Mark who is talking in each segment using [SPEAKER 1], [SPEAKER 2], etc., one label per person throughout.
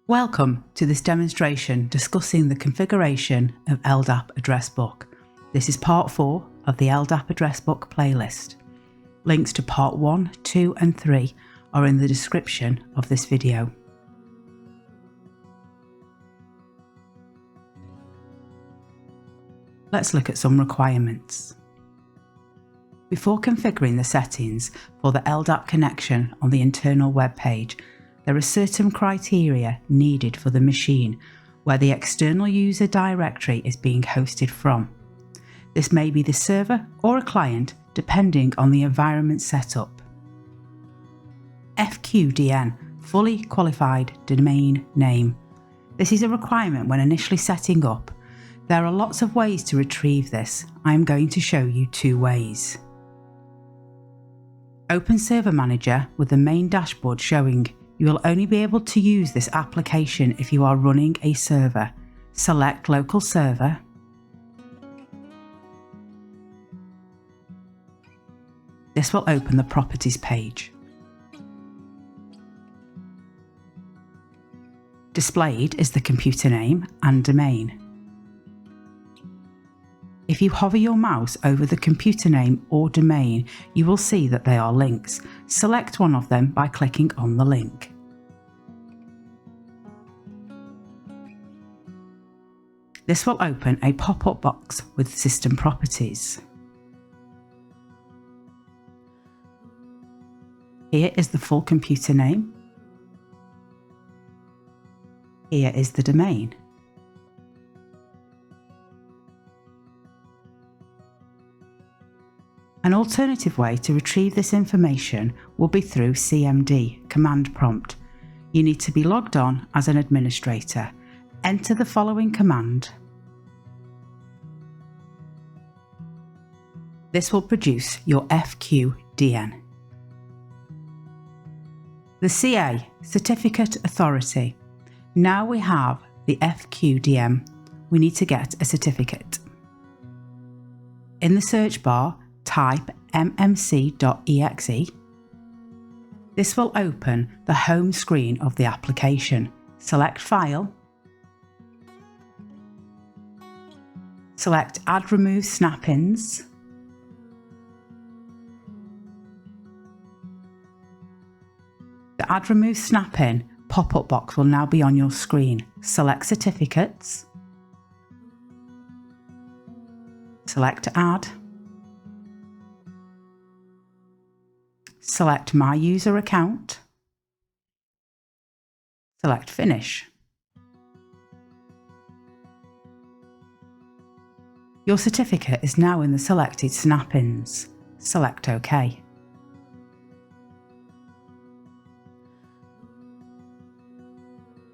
[SPEAKER 1] Welcome to this demonstration discussing the configuration of LDAP Address Book. This is part 4 of the LDAP Address Book playlist. Links to part 1, 2 and 3 are in the description of this video. Let's look at some requirements. Before configuring the settings for the LDAP connection on the internal web page, there are certain criteria needed for the machine where the external user directory is being hosted from. This may be the server or a client depending on the environment setup. FQDN, Fully Qualified Domain Name. This is a requirement when initially setting up. There are lots of ways to retrieve this. I am going to show you 2 ways. Open Server Manager with the main dashboard showing. You will only be able to use this application if you are running a server. Select Local Server. This will open the Properties page. Displayed is the computer name and domain. If you hover your mouse over the computer name or domain, you will see that they are links. Select one of them by clicking on the link. This will open a pop-up box with system properties. Here is the full computer name. Here is the domain. An alternative way to retrieve this information will be through CMD, command prompt. You need to be logged on as an administrator. Enter the following command. This will produce your FQDN. The CA, Certificate Authority. Now we have the FQDN, we need to get a certificate. In the search bar, type mmc.exe. This will open the home screen of the application. Select File. Select Add Remove Snap-ins. The Add Remove Snap-in pop-up box will now be on your screen. Select Certificates. Select Add. Select My User Account. Select Finish. Your certificate is now in the selected snap-ins. Select OK.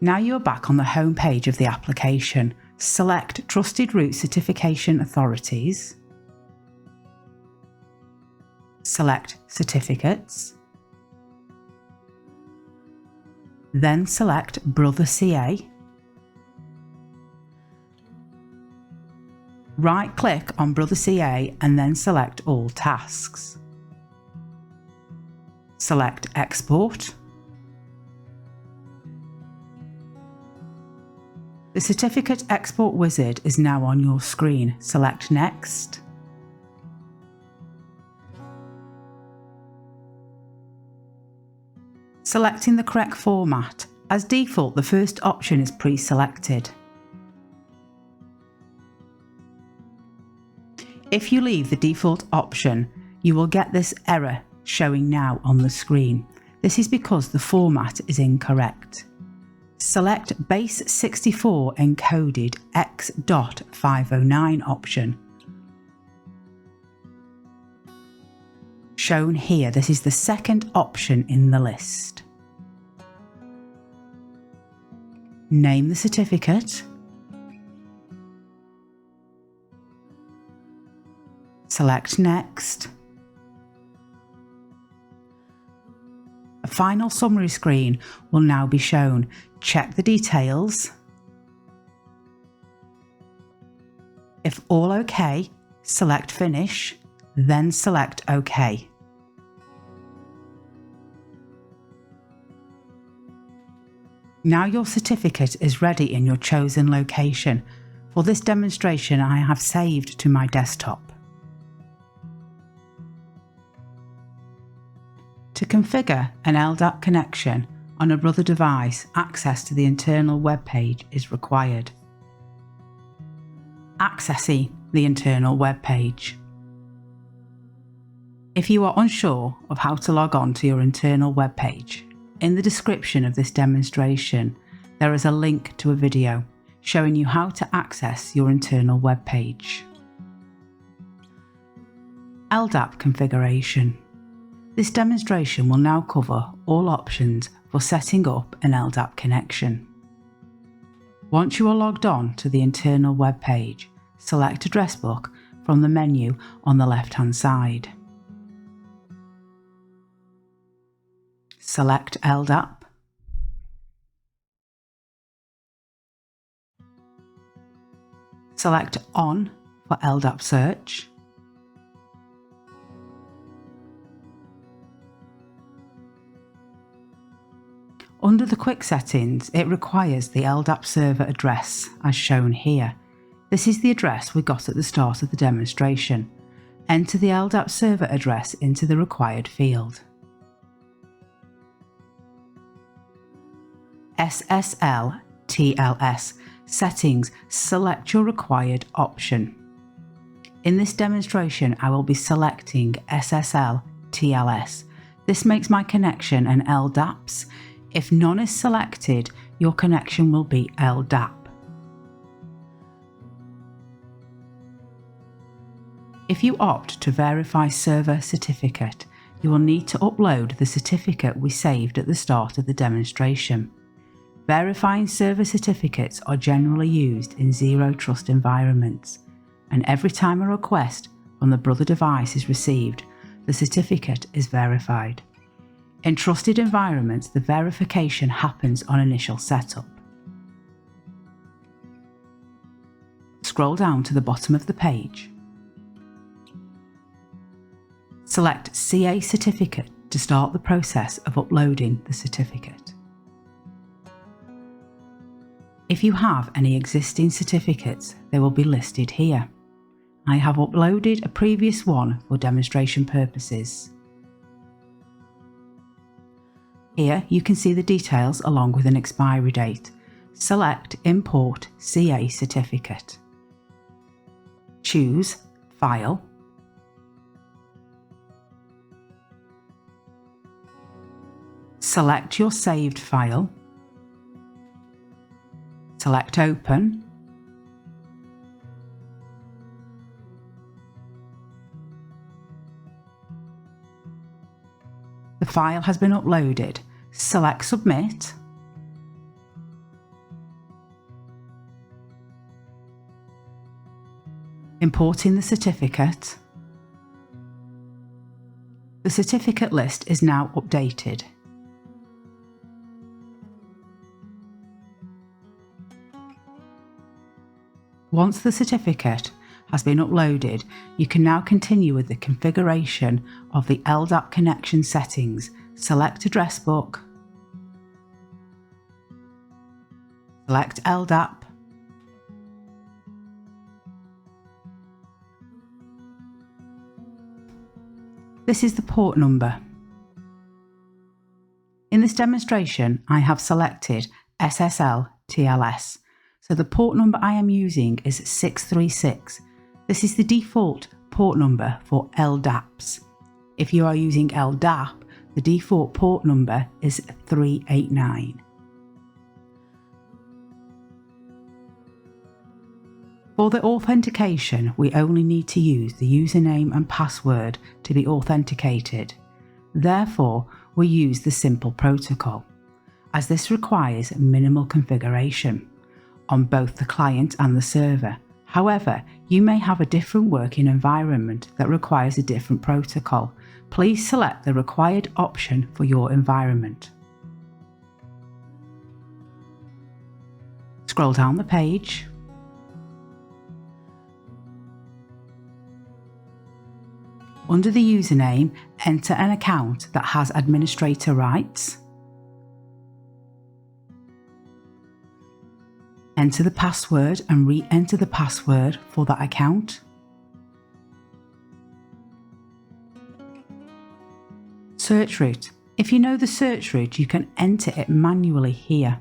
[SPEAKER 1] Now you are back on the home page of the application. Select Trusted Root Certification Authorities. Select Certificates. Then select Brother CA. Right-click on Brother CA and then select All Tasks. Select Export. The Certificate Export Wizard is now on your screen. Select Next. Selecting the correct format. As default, the first option is pre-selected. If you leave the default option, you will get this error showing now on the screen. This is because the format is incorrect. Select Base64 encoded X.509 option. Shown here, this is the second option in the list. Name the certificate. Select Next. A final summary screen will now be shown. Check the details. If all OK, select Finish, then select OK. Now your certificate is ready in your chosen location. For this demonstration, I have saved to my desktop. To configure an LDAP connection on a Brother device, access to the internal web page is required. Accessing the internal web page. If you are unsure of how to log on to your internal web page, in the description of this demonstration, there is a link to a video showing you how to access your internal web page. LDAP configuration. This demonstration will now cover all options for setting up an LDAP connection. Once you are logged on to the internal web page, select Address Book from the menu on the left-hand side. Select LDAP. Select On for LDAP search. Under the quick settings, it requires the LDAP server address as shown here. This is the address we got at the start of the demonstration. Enter the LDAP server address into the required field. SSL TLS settings, select your required option. In this demonstration, I will be selecting SSL TLS. This makes my connection an LDAPS. If none is selected, your connection will be LDAP. If you opt to verify server certificate, you will need to upload the certificate we saved at the start of the demonstration. Verifying server certificates are generally used in zero trust environments, and every time a request from the Brother device is received, the certificate is verified. In trusted environments, the verification happens on initial setup. Scroll down to the bottom of the page. Select CA certificate to start the process of uploading the certificate. If you have any existing certificates, they will be listed here. I have uploaded a previous one for demonstration purposes. Here you can see the details along with an expiry date. Select Import CA certificate. Choose File. Select your saved file. Select Open. The file has been uploaded. Select Submit. Importing the certificate. The certificate list is now updated. Once the certificate has been uploaded, you can now continue with the configuration of the LDAP connection settings. Select Address Book. Select LDAP. This is the port number. In this demonstration, I have selected SSL TLS. So the port number I am using is 636. This is the default port number for LDAPs. If you are using LDAP, the default port number is 389. For the authentication, we only need to use the username and password to be authenticated. Therefore, we use the simple protocol, as this requires minimal configuration on both the client and the server. However, you may have a different working environment that requires a different protocol. Please select the required option for your environment. Scroll down the page. Under the username, enter an account that has administrator rights. Enter the password and re-enter the password for that account. Search route. If you know the search route, you can enter it manually here.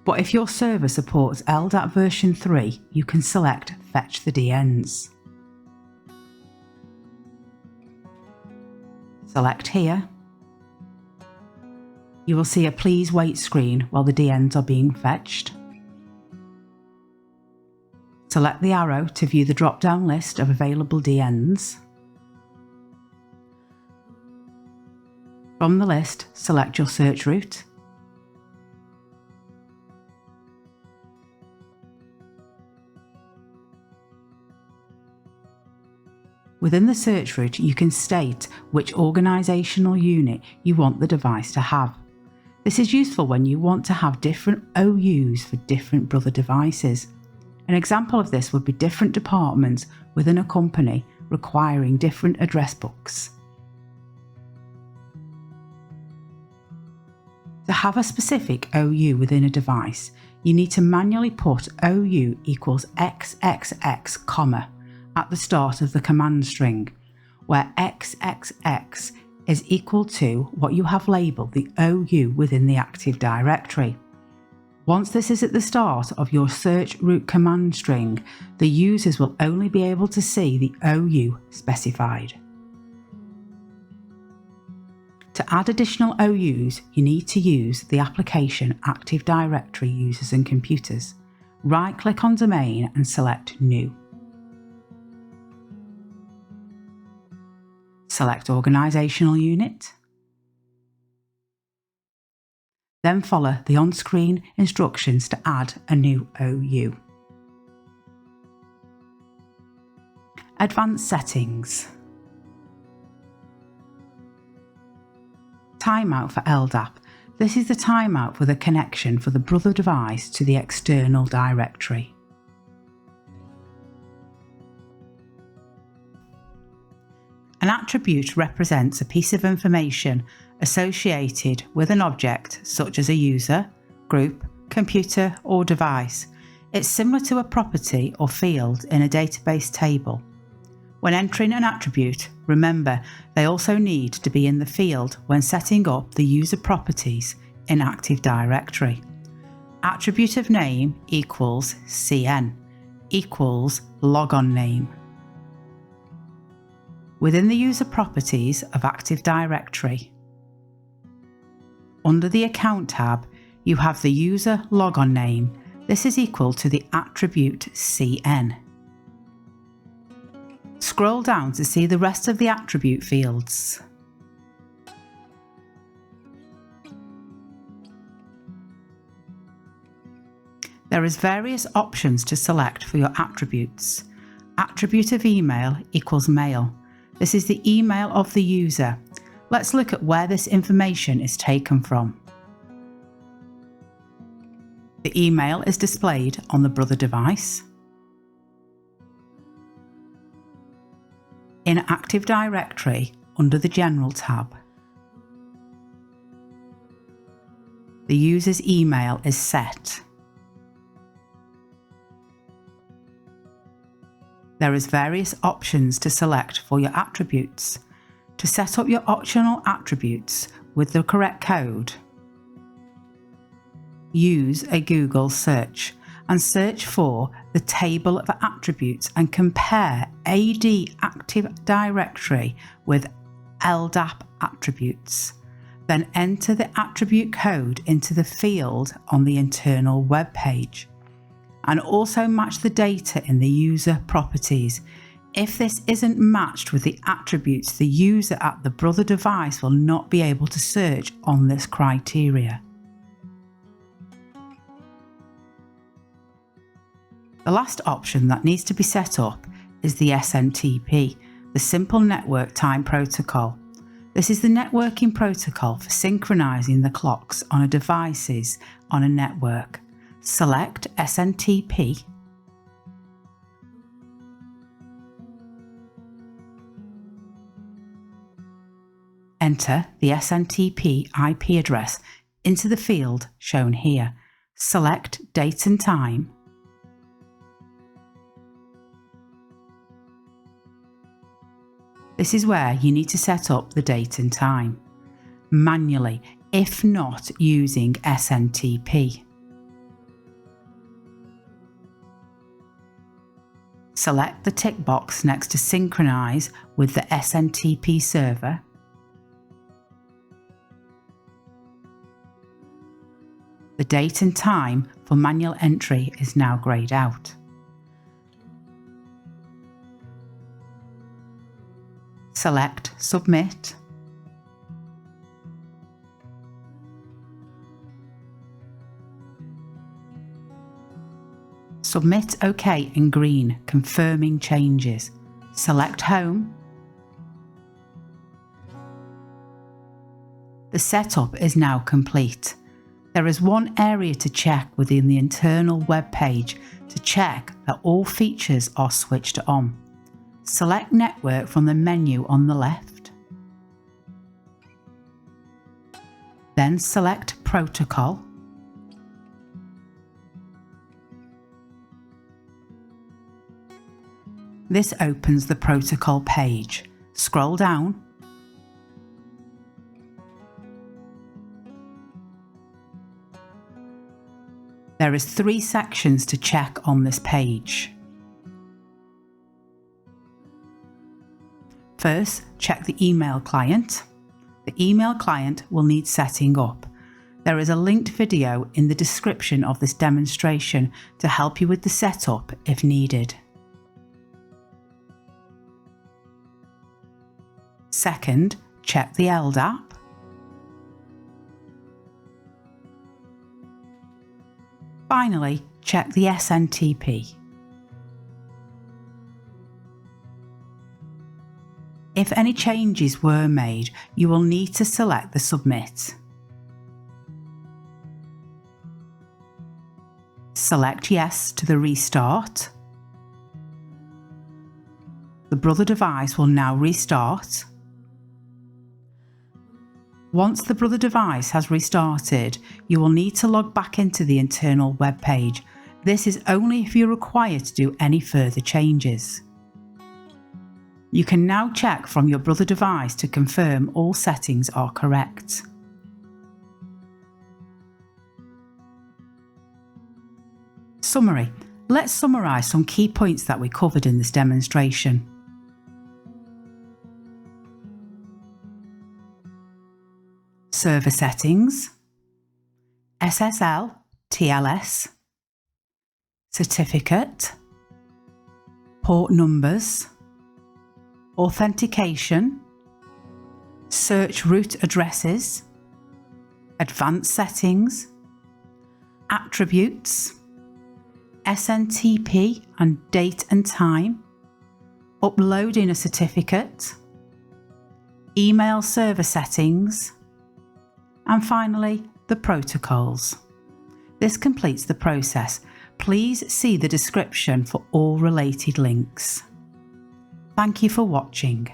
[SPEAKER 1] But if your server supports LDAP version 3, you can select Fetch the DNs. Select here. You will see a please wait screen while the DNs are being fetched. Select the arrow to view the drop-down list of available DNs. From the list, select your search route. Within the search route, you can state which organisational unit you want the device to have. This is useful when you want to have different OUs for different brother devices. An example of this would be different departments within a company requiring different address books. To have a specific OU within a device, you need to manually put OU equals XXX, comma, at the start of the command string, where XXX is equal to what you have labelled the OU within the Active Directory. Once this is at the start of your search route command string, the users will only be able to see the OU specified. To add additional OUs, you need to use the application Active Directory Users and Computers. Right-click on Domain and select New. Select Organisational Unit. Then follow the on-screen instructions to add a new OU. Advanced Settings. Timeout for LDAP. This is the timeout for the connection for the brother device to the external directory. An attribute represents a piece of information associated with an object such as a user, group, computer or device. It's similar to a property or field in a database table. When entering an attribute, remember they also need to be in the field when setting up the user properties in Active Directory. Attribute of name equals CN equals logon name. Within the user properties of Active Directory, under the Account tab, you have the user logon name. This is equal to the attribute CN. Scroll down to see the rest of the attribute fields. There is various options to select for your attributes. Attribute of email equals mail. This is the email of the user. Let's look at where this information is taken from. The email is displayed on the brother device. In Active Directory, under the General tab, the user's email is set. There is various options to select for your attributes. To set up your optional attributes with the correct code, use a Google search and search for the table of attributes and compare AD Active Directory with LDAP attributes. Then enter the attribute code into the field on the internal web page. And also match the data in the user properties. If this isn't matched with the attributes, the user at the brother device will not be able to search on this criteria. The last option that needs to be set up is the SNTP, the Simple Network Time Protocol. This is the networking protocol for synchronizing the clocks on devices on a network. Select SNTP. Enter the SNTP IP address into the field shown here. Select date and time. This is where you need to set up the date and time manually, if not using SNTP. Select the tick box next to Synchronize with the SNTP server. The date and time for manual entry is now greyed out. Select Submit. Submit OK in green, confirming changes. Select Home. The setup is now complete. There is one area to check within the internal web page to check that all features are switched on. Select Network from the menu on the left. Then select Protocol. This opens the protocol page. Scroll down. There is 3 sections to check on this page. First, check the email client. The email client will need setting up. There is a linked video in the description of this demonstration to help you with the setup if needed. Second, check the LDAP. Finally, check the SNTP. If any changes were made, you will need to select the Submit. Select Yes to the restart. The Brother device will now restart. Once the Brother device has restarted, you will need to log back into the internal web page. This is only if you're required to do any further changes. You can now check from your Brother device to confirm all settings are correct. Summary. Let's summarise some key points that we covered in this demonstration. Server settings, SSL, TLS, certificate, port numbers, authentication, search root addresses, advanced settings, attributes, SNTP and date and time, uploading a certificate, email server settings, and finally, the protocols. This completes the process. Please see the description for all related links. Thank you for watching.